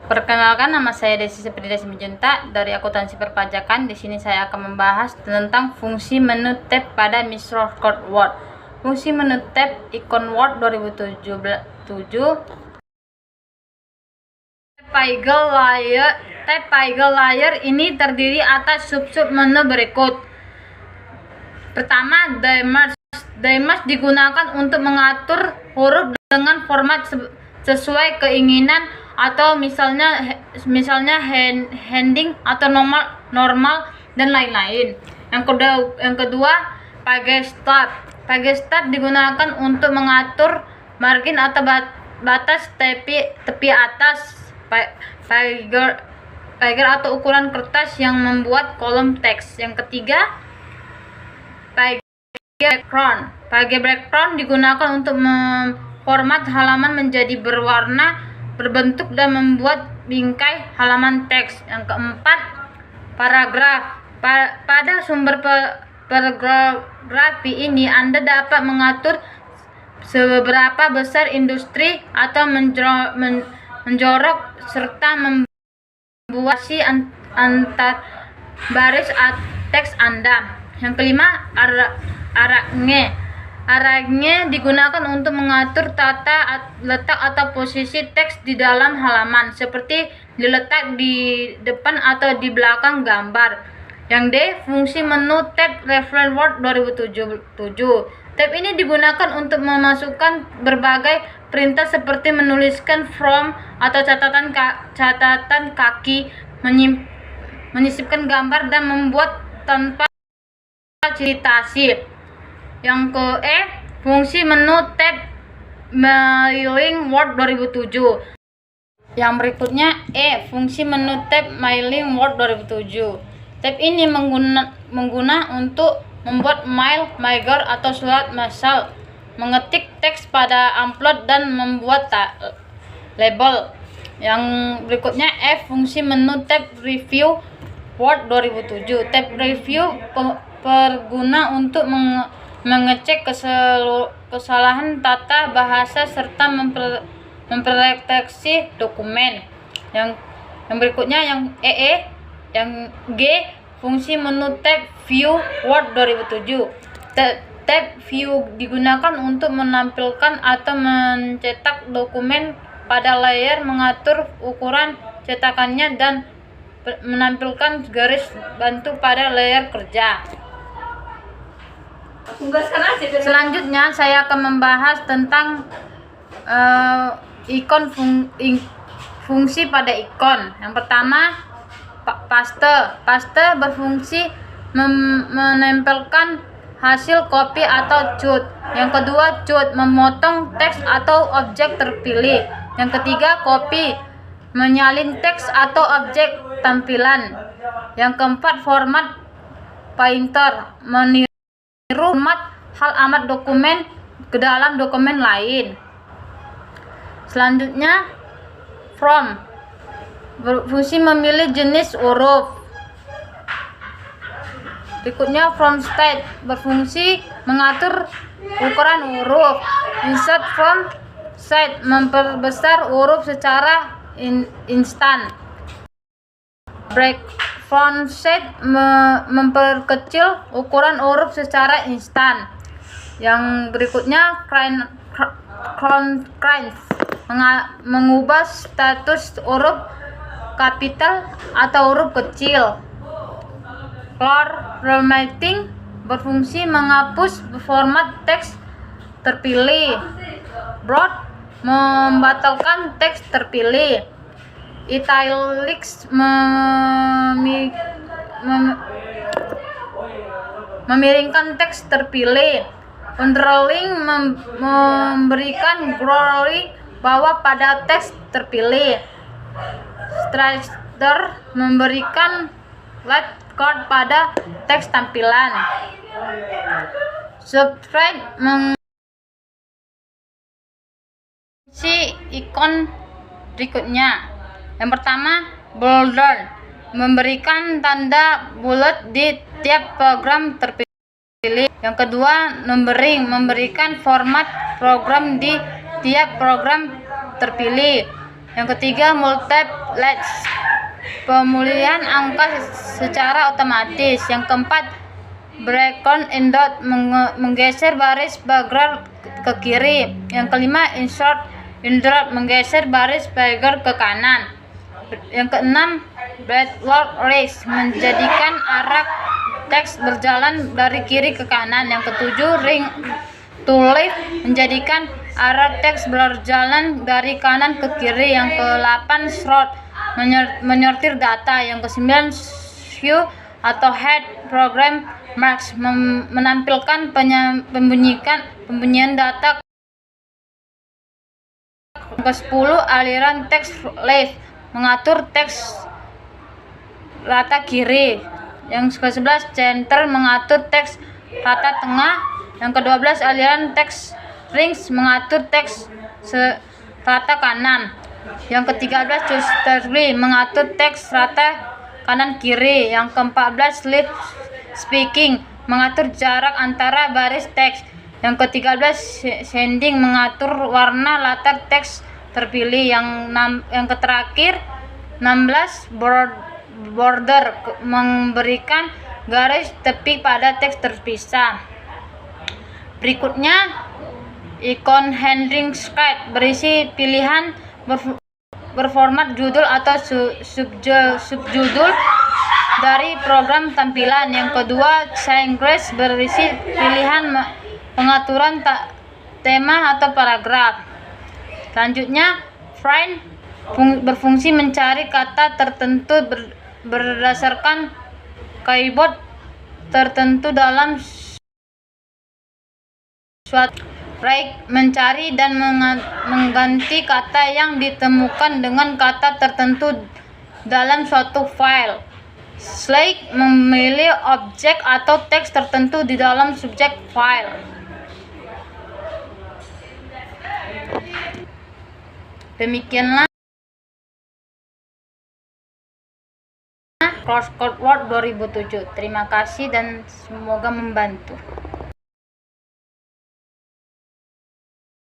Perkenalkan, nama saya Desi Sepridya Simjuntak dari Akuntansi Perpajakan. Di sini saya akan membahas tentang fungsi menu tab pada Microsoft Word. Fungsi menu tab ikon Word 2007. Tab Pagel Layer ini terdiri atas sub-sub menu berikut. Pertama, Daemers. Daemers digunakan untuk mengatur huruf dengan format sesuai keinginan, atau misalnya heading atau normal dan lain-lain. Yang kedua, Pagestab. Pagestab digunakan untuk mengatur margin atau batas tepi atas pager atau ukuran kertas yang membuat kolom teks. Yang ketiga, Page background. Page background digunakan untuk memformat halaman menjadi berwarna, berbentuk, dan membuat bingkai halaman teks. Yang keempat, paragraf. Pada sumber paragraf ini Anda dapat mengatur seberapa besar industri atau menjorok serta membuat antar baris teks Anda. Yang kelima, arrange. Arrange digunakan untuk mengatur tata letak atau posisi teks di dalam halaman, seperti diletak di depan atau di belakang gambar. Yang D, fungsi menu tab Reference Word 2007. Tab ini digunakan untuk memasukkan berbagai perintah seperti menuliskan from atau catatan kaki, menyisipkan gambar, dan membuat tanpa citasi. Yang ke E, fungsi menu tab Mailing Word 2007. Yang berikutnya E, fungsi menu tab Mailing Word 2007. Tab ini mengguna untuk membuat mail, mailer, atau surat massal, mengetik teks pada amplop, dan membuat label. Yang berikutnya F, fungsi menu tab Review Word 2007. Tab Review berguna untuk mengecek kesalahan tata bahasa serta memperbaiki dokumen. Yang berikutnya yang yang G, fungsi menu tab View Word 2007. Tab View digunakan untuk menampilkan atau mencetak dokumen pada layar, mengatur ukuran cetakannya, dan menampilkan garis bantu pada layar kerja. Selanjutnya saya akan membahas tentang fungsi pada ikon. Yang pertama, paste. Paste berfungsi menempelkan hasil copy atau cut. Yang kedua, cut, memotong teks atau objek terpilih. Yang ketiga, copy, menyalin teks atau objek tampilan. Yang keempat, format painter, meniru format halaman dokumen ke dalam dokumen lain. Selanjutnya, from, berfungsi memilih jenis huruf. Berikutnya, from state, berfungsi mengatur ukuran huruf. Insert from state, memperbesar huruf secara instan. Break from state, memperkecil ukuran huruf secara instan. Yang berikutnya, crayons, mengubah status huruf kapital atau huruf kecil. Formatting, berfungsi menghapus format teks terpilih. Blot, membatalkan teks terpilih. Italics, memiringkan teks terpilih. Underline, memberikan glory bawah pada teks terpilih. Strider, memberikan light card pada teks tampilan. Subtract, mengisi ikon berikutnya. Yang pertama, boulder, memberikan tanda bulat di tiap program terpilih. Yang kedua, numbering, memberikan format program di tiap program terpilih. Yang ketiga, multiplet, pemulihan angka secara otomatis. Yang keempat, breakdown indot, menggeser baris pagar ke kiri. Yang kelima, insert indot, menggeser baris pagar ke kanan. Yang keenam, backward race, menjadikan arah teks berjalan dari kiri ke kanan. Yang ketujuh, ring to left, menjadikan arah teks berjalan dari kanan ke kiri. Yang ke-8, sort, menyortir data. Yang ke-9, view atau head program marks, menampilkan pembunyian data. Yang ke-10, aliran teks left, mengatur teks rata kiri. Yang ke-11, center, mengatur teks rata tengah. Yang ke-12, aliran teks rings, mengatur teks rata kanan. Yang ke-13, choose table, mengatur teks rata kanan kiri. Yang ke-14, lead speaking, mengatur jarak antara baris teks. Yang ke-13, shading, mengatur warna latar teks terpilih. Yang terakhir, 16, border, memberikan garis tepi pada teks terpisah. Berikutnya, ikon heading script, berisi pilihan berformat judul atau subjudul dari program tampilan. Yang kedua, signage, berisi pilihan pengaturan tema atau paragraf. Selanjutnya, find, berfungsi mencari kata tertentu berdasarkan keyword tertentu dalam suatu. Break, mencari dan mengganti kata yang ditemukan dengan kata tertentu dalam suatu file. Select, memilih objek atau teks tertentu di dalam subjek file. Demikianlah Crosscode Word 2007. Terima kasih dan semoga membantu.